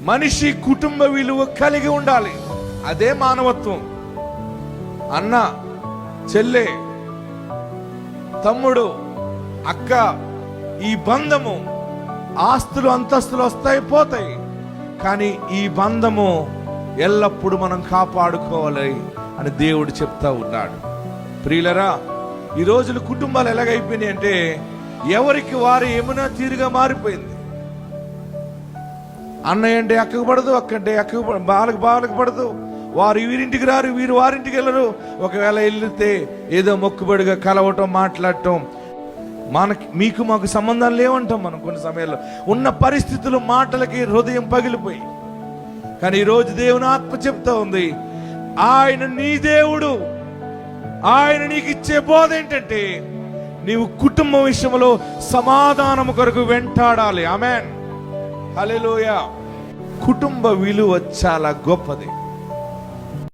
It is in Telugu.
మనిషి కుటుంబ విలువ కలిగి ఉండాలి. అదే మానవత్వం. అన్న, చెల్లె, తమ్ముడు, అక్క, ఈ బంధము, ఆస్తులు అంతస్తులు వస్తాయి పోతాయి, కానీ ఈ బంధము ఎల్లప్పుడూ మనం కాపాడుకోవాలి అని దేవుడు చెప్తా ఉన్నాడు. ప్రియులరా, ఈ రోజులు కుటుంబాలు ఎలాగైపోయినాయి అంటే ఎవరికి వారు ఏమైనా తీరుగా మారిపోయింది. అన్నయ్య అంటే అక్కకు పడదు, అక్క అంటే అక్కకు బాలకు పడదు. వారు వీరింటికి రారు, వీరు వారింటికి వెళ్ళరు. ఒకవేళ వెళ్తే ఏదో మొక్కుబడిగా కలవటం, మాట్లాడటం, మీకు మాకు సంబంధాలు లేవంటాం. మనం కొన్ని సమయాల్లో ఉన్న పరిస్థితులు, మాటలకి హృదయం పగిలిపోయి. కానీ ఈరోజు దేవుని ఆత్మ చెప్తా ఉంది, ఆయన నీ దేవుడు. ఆయన నీకు ఇచ్చే బోధ ఏంటంటే నీవు కుటుంబం విషయంలో సమాధానము కొరకు వెంటాడాలి. ఆమేన్, హల్లెలూయా. కుటుంబ విలువ చాలా గొప్పది.